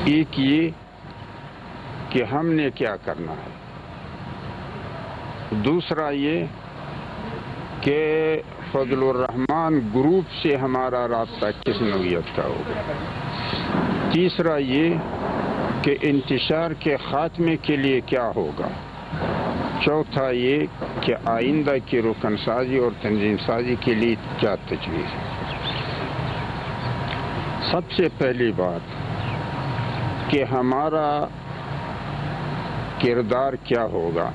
ایک یہ کہ ہم نے کیا کرنا ہے، دوسرا یہ کہ فضل الرحمان گروپ سے ہمارا رابطہ کس نوعیت کا ہوگا، تیسرا یہ کہ انتشار کے خاتمے کے لیے کیا ہوگا، چوتھا یہ کہ آئندہ کی رکن سازی اور تنظیم سازی کے لیے کیا تجویز ہے۔ سب سے پہلی بات کہ ہمارا کردار کیا ہوگا،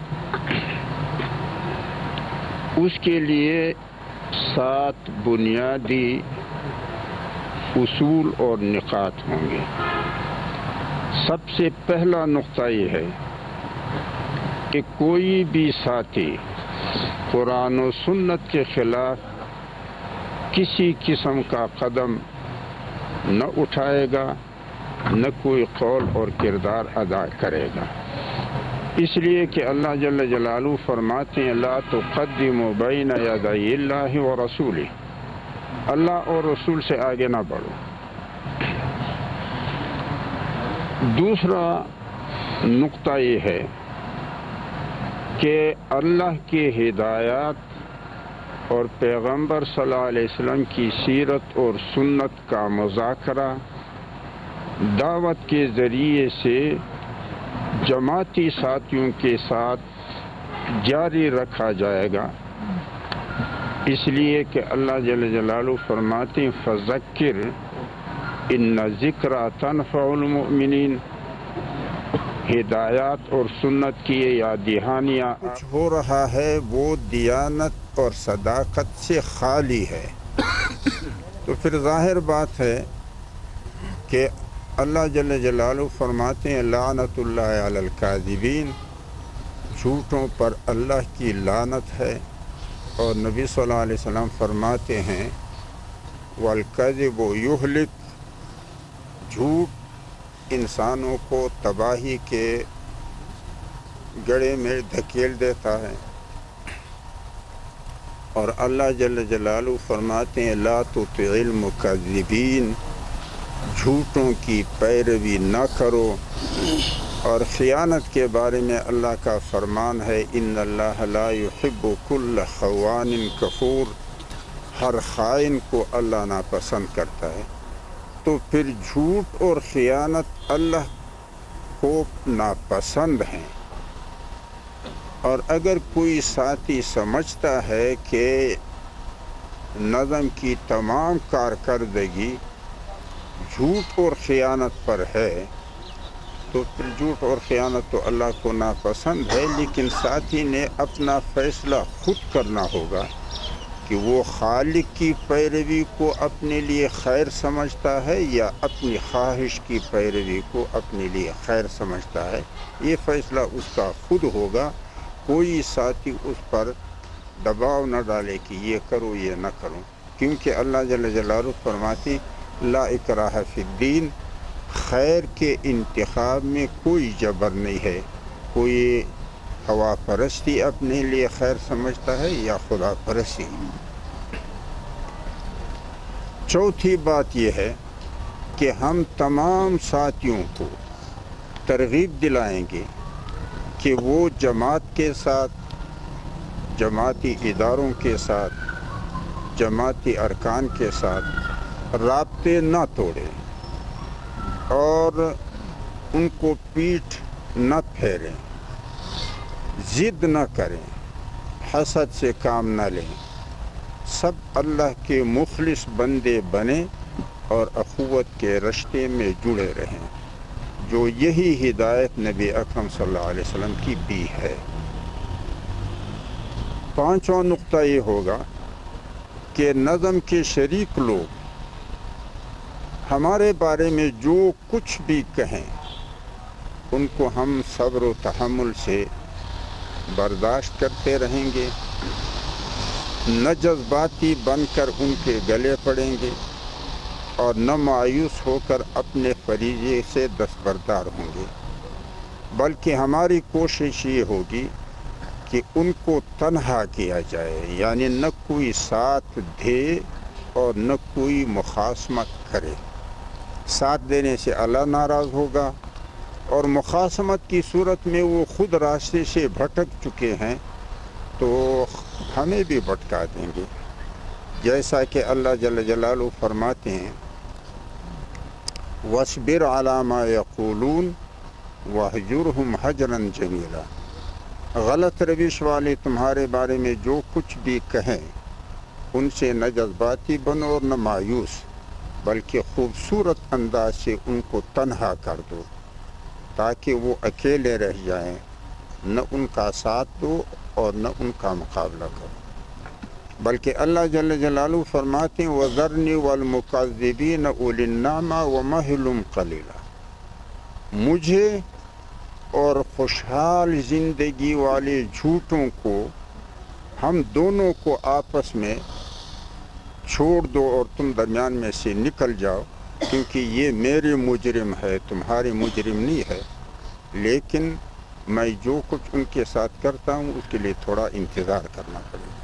اس کے لیے 7 بنیادی اصول اور نقاط ہوں گے۔ سب سے پہلا نقطہ یہ ہے کہ کوئی بھی ساتھی قرآن و سنت کے خلاف کسی قسم کا قدم نہ اٹھائے گا، نہ کوئی قول اور کردار ادا کرے گا، اس لیے کہ اللہ جل جلالہ فرماتے ہیں لا تقدموا بین یدی اللہ و رسولہ، اللہ اور رسول سے آگے نہ بڑھو۔ دوسرا نقطہ یہ ہے کہ اللہ کی ہدایات اور پیغمبر صلی اللہ علیہ وسلم کی سیرت اور سنت کا مذاکرہ دعوت کے ذریعے سے جماعتی ساتھیوں کے ساتھ جاری رکھا جائے گا، اس لیے کہ اللہ جل جلالہ فرماتے ہیں فذکر ان ذکرى تنفع المؤمنین، ہدایات اور سنت کی یہ یاد دہانیاں کچھ ہو رہا ہے وہ دیانت اور صداقت سے خالی ہے، تو پھر ظاہر بات ہے کہ اللہ جل جلالہ فرماتے ہیں لعنت اللہ علی الکاذبین، جھوٹوں پر اللہ کی لعنت ہے، اور نبی صلی اللہ علیہ وسلم فرماتے ہیں والکذب یہلک، جھوٹ انسانوں کو تباہی کے گڑھے میں دھکیل دیتا ہے، اور اللہ جل جلالہ فرماتے ہیں لا تطع المکذبین، جھوٹوں کی پیروی نہ کرو۔ اور خیانت کے بارے میں اللہ کا فرمان ہے ان اللہ لا یحب کل خوان کفور، ہر خائن کو اللہ ناپسند کرتا ہے، تو پھر جھوٹ اور خیانت اللہ کو ناپسند ہیں۔ اور اگر کوئی ساتھی سمجھتا ہے کہ نظم کی تمام کارکردگی جھوٹ اور خیانت پر ہے، تو پھر جھوٹ اور خیانت تو اللہ کو ناپسند ہے، لیکن ساتھی نے اپنا فیصلہ خود کرنا ہوگا کہ وہ خالق کی پیروی کو اپنے لیے خیر سمجھتا ہے یا اپنی خواہش کی پیروی کو اپنے لیے خیر سمجھتا ہے، یہ فیصلہ اس کا خود ہوگا، کوئی ساتھی اس پر دباؤ نہ ڈالے کہ یہ کرو یہ نہ کرو، کیونکہ اللہ جل جلالہ فرماتی لا اکراہ فی الدین، خیر کے انتخاب میں کوئی جبر نہیں ہے، کوئی ہوا پرستی اپنے لیے خیر سمجھتا ہے یا خدا پرستی۔ چوتھی بات یہ ہے کہ ہم تمام ساتھیوں کو ترغیب دلائیں گے کہ وہ جماعت کے ساتھ، جماعتی اداروں کے ساتھ، جماعتی ارکان کے ساتھ رابطے نہ توڑیں اور ان کو پیٹھ نہ پھیریں، ضد نہ کریں، حسد سے کام نہ لیں، سب اللہ کے مخلص بندے بنیں اور اخوت کے رشتے میں جڑے رہیں، جو یہی ہدایت نبی اکرم صلی اللہ علیہ وسلم کی بھی ہے۔ پانچواں نقطہ یہ ہوگا کہ نظم کے شریک لوگ ہمارے بارے میں جو کچھ بھی کہیں ان کو ہم صبر و تحمل سے برداشت کرتے رہیں گے، نہ جذباتی بن کر ان کے گلے پڑیں گے اور نہ مایوس ہو کر اپنے فریضے سے دستبردار ہوں گے، بلکہ ہماری کوشش یہ ہوگی کہ ان کو تنہا کیا جائے، یعنی نہ کوئی ساتھ دے اور نہ کوئی مخاصمت کرے، ساتھ دینے سے اللہ ناراض ہوگا، اور مخاصمت کی صورت میں وہ خود راستے سے بھٹک چکے ہیں تو ہمیں بھی بھٹکا دیں گے، جیسا کہ اللہ جل جلالہ فرماتے ہیں وَاصْبِرْ عَلَىٰ مَا يَقُولُونَ وَاهْجُرْهُمْ حَجْرًا جَمِيلًا۔ غلط روش والے تمہارے بارے میں جو کچھ بھی کہیں ان سے نہ جذباتی بنو اور نہ مایوس، بلکہ خوبصورت انداز سے ان کو تنہا کر دو تاکہ وہ اکیلے رہ جائیں، نہ ان کا ساتھ دو اور نہ ان کا مقابلہ کرو۔ بلکہ اللہ جل جلالہ فرماتے ہیں وَذَرْنِي وَالْمُكَذِّبِينَ أُولِي النَّعْمَةِ وَمَهِّلْهُمْ قَلِيلًا، مجھے اور خوشحال زندگی والے جھوٹوں کو، ہم دونوں کو آپس میں چھوڑ دو اور تم درمیان میں سے نکل جاؤ، کیونکہ یہ میرے مجرم ہے، تمہارے مجرم نہیں ہے، لیکن میں جو کچھ ان کے ساتھ کرتا ہوں اس کے لیے تھوڑا انتظار کرنا پڑے گا۔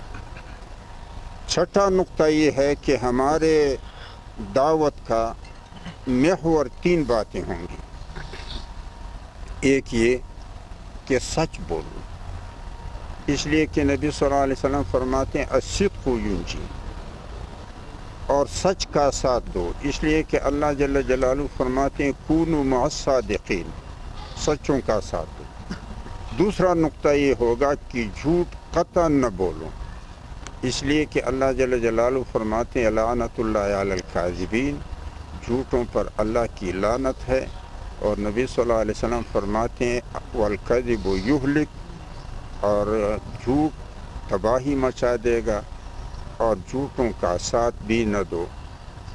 چھٹا نقطہ یہ ہے کہ ہمارے دعوت کا محور 3 باتیں ہوں گی۔ ایک یہ کہ سچ بولو، اس لیے کہ نبی صلی اللہ علیہ وسلم فرماتے ہیں الصدق ینجی، اور سچ کا ساتھ دو، اس لیے کہ اللہ جل جلالہ فرماتے ہیں کونوا مع الصادقین، سچوں کا ساتھ دو۔ دوسرا نقطہ یہ ہوگا کہ جھوٹ قطعاً نہ بولو، اس لیے کہ اللہ جل جلالہ فرماتے ہیں لعنت اللہ علی الکاذبین، جھوٹوں پر اللہ کی لعنت ہے، اور نبی صلی اللہ علیہ وسلم فرماتے ہیں والکذب یہلک، اور جھوٹ تباہی مچا دے گا، اور جھوٹوں کا ساتھ بھی نہ دو،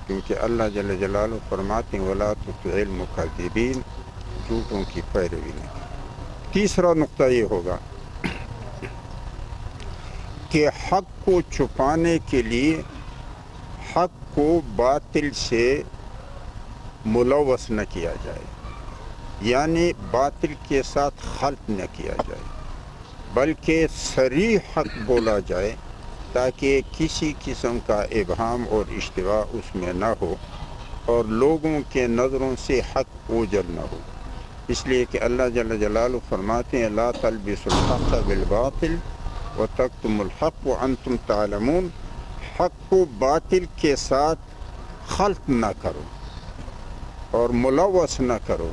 کیونکہ اللہ جل جلالہ فرماتے ہیں ولا تطع المکذبین، جھوٹوں کی پیروی نہ کرو۔ تیسرا نقطہ یہ ہوگا کہ حق کو چھپانے کے لیے حق کو باطل سے ملوث نہ کیا جائے، یعنی باطل کے ساتھ خلط نہ کیا جائے، بلکہ صریح حق بولا جائے تاکہ کسی قسم کا ابہام اور اشتباہ اس میں نہ ہو اور لوگوں کے نظروں سے حق اوجھل نہ ہو۔ اس لیے کہ اللہ جل جلالہ فرماتے ہیں لا تلبسوا الحق بالباطل وتکتموا الحق وانتم تعلمون، حق کو باطل کے ساتھ خلط نہ کرو اور ملوث نہ کرو،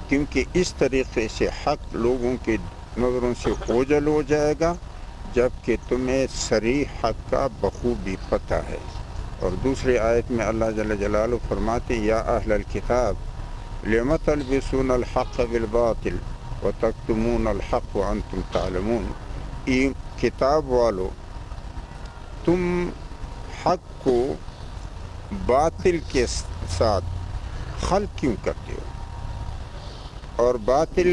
کیونکہ اس طریقے سے حق لوگوں کے نظروں سے اوجھل ہو جائے گا، جبکہ تمہیں صریح حق کا بخوبی پتہ ہے۔ اور دوسری آیت میں اللہ جل جلالہ فرماتے ہیں یا اہل الکتاب لم تلبسون الحق بالباطل وتکتمون الحق وانتم تعلمون، کتاب والو تم حق کو باطل کے ساتھ خلط کیوں کرتے ہو، اور باطل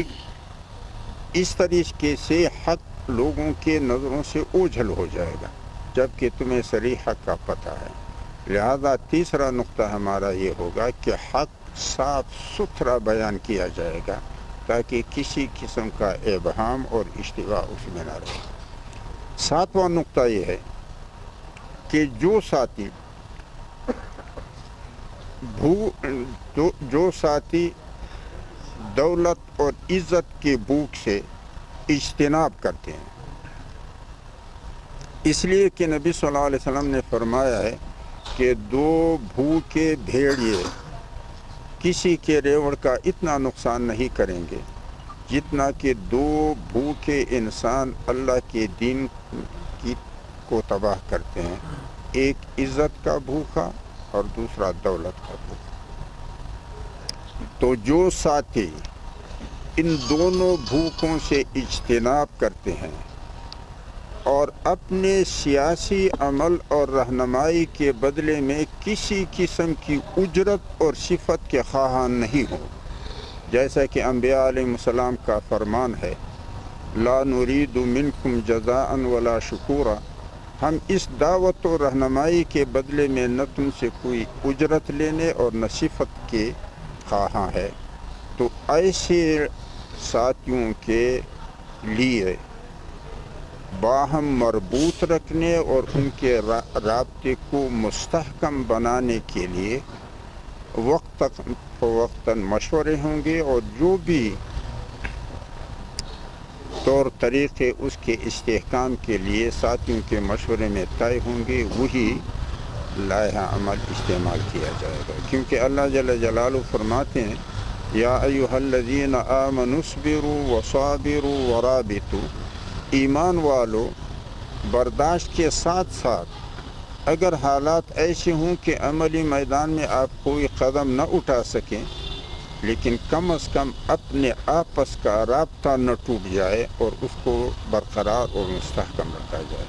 اس طریقے سے حق لوگوں کے نظروں سے اوجھل ہو جائے گا، جبکہ تمہیں صریح حق کا پتہ ہے۔ لہذا تیسرا نقطہ ہمارا یہ ہوگا کہ حق صاف ستھرا بیان کیا جائے گا تاکہ کسی قسم کا ابہام اور اشتباہ اس میں نہ رہے۔ ساتواں نقطہ یہ ہے کہ جو ساتھی دولت اور عزت کے بھوک سے اجتناب کرتے ہیں، اس لیے کہ نبی صلی اللہ علیہ وسلم نے فرمایا ہے کہ 2 بھوکے بھیڑیے کسی کے ریوڑ کا اتنا نقصان نہیں کریں گے جتنا کہ 2 بھوکے انسان اللہ کے دین کو تباہ کرتے ہیں، ایک عزت کا بھوکا اور دوسرا دولت کا بھوکا۔ تو جو ساتھی ان دونوں بھوکوں سے اجتناب کرتے ہیں اور اپنے سیاسی عمل اور رہنمائی کے بدلے میں کسی قسم کی اجرت اور صفت کے خواہاں نہیں ہوں، جیسا کہ انبیاء علیہ السلام کا فرمان ہے لا نرید منکم جزاء ولا شکورا، ہم اس دعوت و رہنمائی کے بدلے میں نہ تم سے کوئی اجرت لینے اور نہ صفت کے خواہاں ہے۔ تو ایسے ساتھیوں کے لیے باہم مربوط رکھنے اور ان کے رابطے کو مستحکم بنانے کے لیے وقتاً مشورے ہوں گے، اور جو بھی طور طریقے اس کے استحکام کے لیے ساتھیوں کے مشورے میں طے ہوں گے وہی لائحہ عمل استعمال کیا جائے گا، کیونکہ اللہ جل جلالہ فرماتے ہیں یا ایھا الذین آمنوا اصبروا وصابروا ورابطوا، ایمان والو برداشت کے ساتھ ساتھ اگر حالات ایسے ہوں کہ عملی میدان میں آپ کوئی قدم نہ اٹھا سکیں، لیکن کم از کم اپنے آپس کا رابطہ نہ ٹوٹ جائے اور اس کو برقرار اور مستحکم رکھا جائے،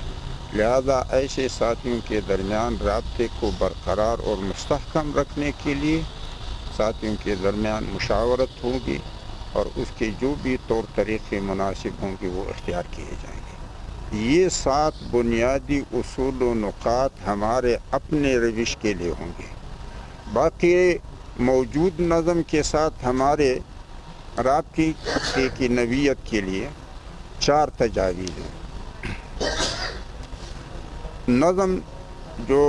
لہذا ایسے ساتھیوں کے درمیان رابطے کو برقرار اور مستحکم رکھنے کے لیے ساتھیوں کے درمیان مشاورت ہوگی، اور اس کے جو بھی طور طریقے مناسب ہوں گے وہ اختیار کیے جائیں گے۔ یہ 7 بنیادی اصول و نقاط ہمارے اپنے روش کے لیے ہوں گے، باقی موجود نظم کے ساتھ ہمارے رابطے کی نوعیت کے لیے 4 تجاویز ہیں۔ نظم جو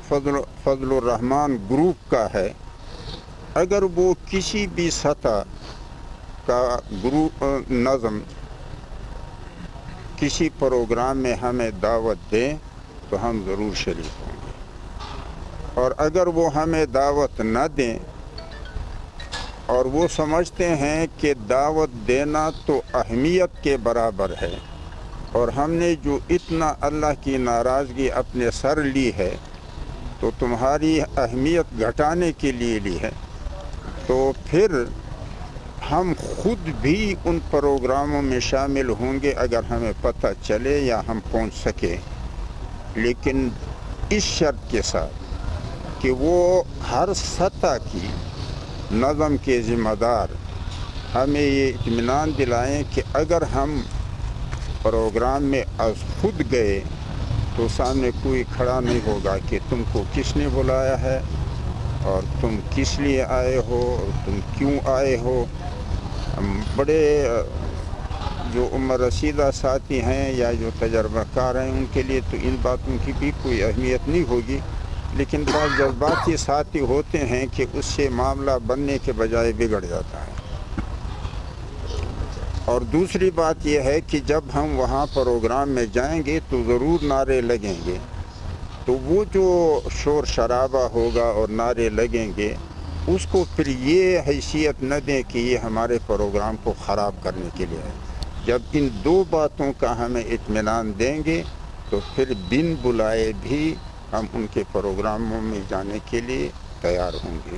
فضل الرحمن گروپ کا ہے، اگر وہ کسی بھی سطح کا گروپ نظم کسی پروگرام میں ہمیں دعوت دیں تو ہم ضرور شریک ہوں گے، اور اگر وہ ہمیں دعوت نہ دیں اور وہ سمجھتے ہیں کہ دعوت دینا تو اہمیت کے برابر ہے اور ہم نے جو اتنا اللہ کی ناراضگی اپنے سر لی ہے تو تمہاری اہمیت گھٹانے کے لیے لی ہے، تو پھر ہم خود بھی ان پروگراموں میں شامل ہوں گے اگر ہمیں پتہ چلے یا ہم پہنچ سکے، لیکن اس شرط کے ساتھ کہ وہ ہر سطح کی نظم کے ذمہ دار ہمیں یہ اطمینان دلائیں کہ اگر ہم پروگرام میں از خود گئے تو سامنے کوئی کھڑا نہیں ہوگا کہ تم کو کس نے بلایا ہے اور تم کس لیے آئے ہو اور تم کیوں آئے ہو۔ ہم بڑے جو عمر رسیدہ ساتھی ہیں یا جو تجربہ کار ہیں ان کے لیے تو ان باتوں کی بھی کوئی اہمیت نہیں ہوگی، لیکن بعض جذباتی ساتھی ہوتے ہیں کہ اس سے معاملہ بننے کے بجائے بگڑ جاتا ہے۔ اور دوسری بات یہ ہے کہ جب ہم وہاں پروگرام میں جائیں گے تو ضرور نعرے لگیں گے، تو وہ جو شور شرابہ ہوگا اور نعرے لگیں گے اس کو پھر یہ حیثیت نہ دیں کہ یہ ہمارے پروگرام کو خراب کرنے کے لیے ہے۔ جب ان 2 باتوں کا ہمیں اطمینان دیں گے تو پھر بن بلائے بھی ہم ان کے پروگراموں میں جانے کے لیے تیار ہوں گے۔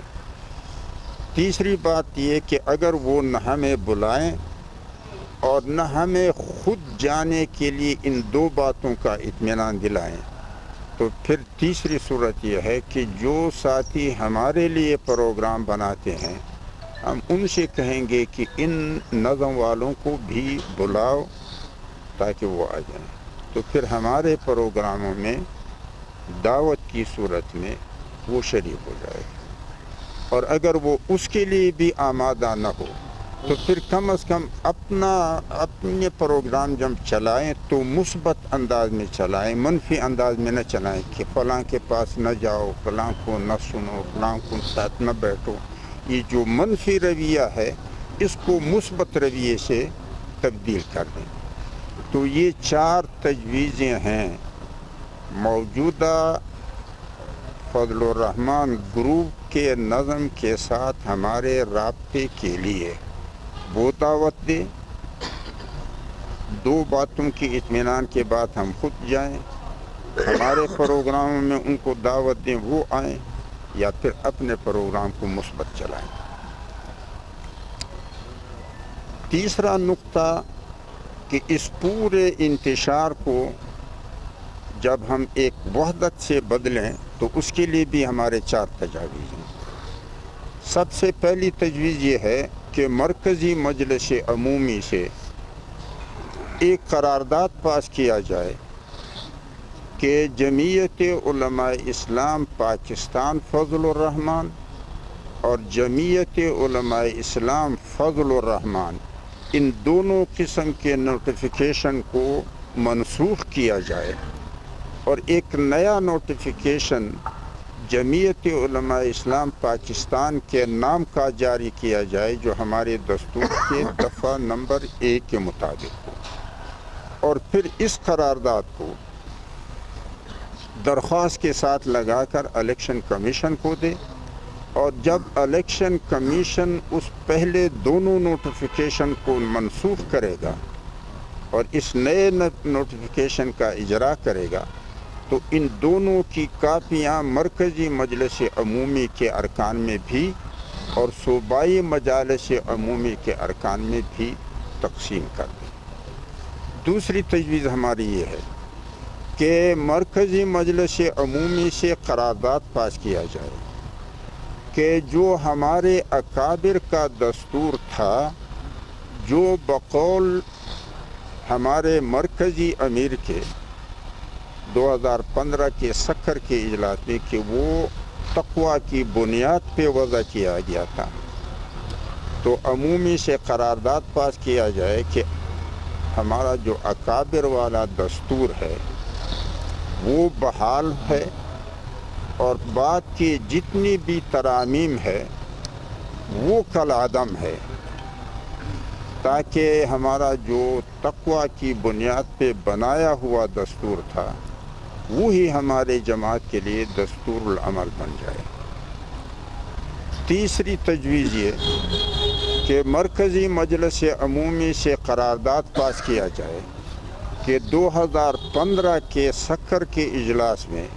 تیسری بات یہ کہ اگر وہ نہ ہمیں بلائیں اور نہ ہمیں خود جانے کے لیے ان 2 باتوں کا اطمینان دلائیں تو پھر تیسری صورت یہ ہے کہ جو ساتھی ہمارے لیے پروگرام بناتے ہیں ہم ان سے کہیں گے کہ ان نظم والوں کو بھی بلاؤ تاکہ وہ آ جائیں، تو پھر ہمارے پروگراموں میں دعوت کی صورت میں وہ شریک ہو جائے گا، اور اگر وہ اس کے لیے بھی آمادہ نہ ہو تو پھر کم از کم اپنے پروگرام جب چلائیں تو مثبت انداز میں چلائیں، منفی انداز میں نہ چلائیں کہ فلاں کے پاس نہ جاؤ، فلاں کو نہ سنو، فلاں کو ساتھ نہ بیٹھو۔ یہ جو منفی رویہ ہے اس کو مثبت رویے سے تبدیل کر دیں۔ تو یہ 4 تجویزیں ہیں موجودہ فضل الرحمن گروپ کے نظم کے ساتھ ہمارے رابطے کے لیے۔ وہ دعوت دے، 2 باتوں کی اطمینان کے بعد ہم خود جائیں، ہمارے پروگراموں میں ان کو دعوت دیں وہ آئیں، یا پھر اپنے پروگرام کو مثبت چلائیں۔ تیسرا نقطہ کہ اس پورے انتشار کو جب ہم ایک وحدت سے بدلیں تو اس کے لیے بھی ہمارے 4 تجاویز ہیں۔ سب سے پہلی تجویز یہ ہے کہ مرکزی مجلس عمومی سے ایک قرارداد پاس کیا جائے کہ جمعیت علماء اسلام پاکستان فضل الرحمن اور جمعیت علماء اسلام فضل الرحمن ان دونوں قسم کے نوٹیفیکیشن کو منسوخ کیا جائے اور ایک نیا نوٹیفیکیشن جمعیت علماء اسلام پاکستان کے نام کا جاری کیا جائے، جو ہمارے دستور کے دفعہ نمبر 1 کے مطابق ہو، اور پھر اس قرارداد کو درخواست کے ساتھ لگا کر الیکشن کمیشن کو دے، اور جب الیکشن کمیشن اس پہلے دونوں نوٹیفیکیشن کو منسوخ کرے گا اور اس نئے نوٹیفیکیشن کا اجرا کرے گا، تو ان دونوں کی کاپیاں مرکزی مجلس عمومی کے ارکان میں بھی اور صوبائی مجالس عمومی کے ارکان میں بھی تقسیم کر دیں۔ دوسری تجویز ہماری یہ ہے کہ مرکزی مجلس عمومی سے قرارداد پاس کیا جائے کہ جو ہمارے اکابر کا دستور تھا، جو بقول ہمارے مرکزی امیر کے 2015 کے سکر کے اجلاس میں کہ وہ تقوی کی بنیاد پہ وضع کیا گیا تھا، تو عمومی سے قرارداد پاس کیا جائے کہ ہمارا جو اکابر والا دستور ہے وہ بحال ہے، اور بعد کی جتنی بھی ترامیم ہے وہ کالعدم ہے، تاکہ ہمارا جو تقوی کی بنیاد پہ بنایا ہوا دستور تھا وہی ہمارے جماعت کے لیے دستور العمل بن جائے۔ تیسری تجویز یہ کہ مرکزی مجلس عمومی سے قرارداد پاس کیا جائے کہ 2015 کے سکر کے اجلاس میں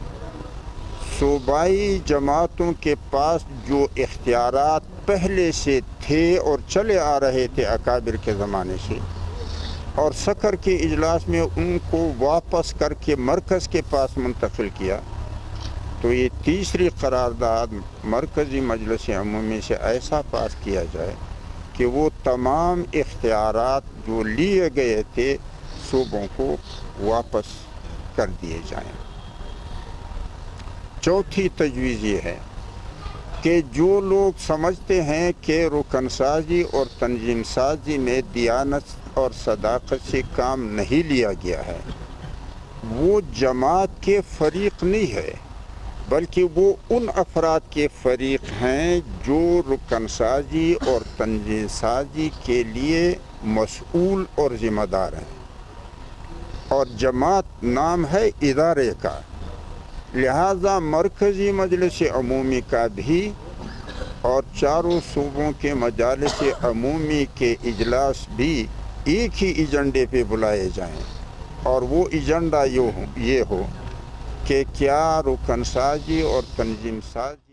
صوبائی جماعتوں کے پاس جو اختیارات پہلے سے تھے اور چلے آ رہے تھے اکابر کے زمانے سے، اور سکر کے اجلاس میں ان کو واپس کر کے مرکز کے پاس منتقل کیا، تو یہ تیسری قرارداد مرکزی مجلس عمومی سے ایسا پاس کیا جائے کہ وہ تمام اختیارات جو لیے گئے تھے صوبوں کو واپس کر دیے جائیں۔ چوتھی تجویز یہ ہے کہ جو لوگ سمجھتے ہیں کہ رکن سازی اور تنظیم سازی میں دیانت اور صداقت سے کام نہیں لیا گیا ہے، وہ جماعت کے فریق نہیں ہے، بلکہ وہ ان افراد کے فریق ہیں جو رکن سازی اور تنظیم سازی کے لیے مسئول اور ذمہ دار ہیں، اور جماعت نام ہے ادارے کا، لہذا مرکزی مجلس عمومی کا بھی اور چاروں صوبوں کے مجالس عمومی کے اجلاس بھی ایک ہی ایجنڈے پہ بلائے جائیں، اور وہ ایجنڈا یہ ہو کہ کیا رکن سازی اور تنظیم سازی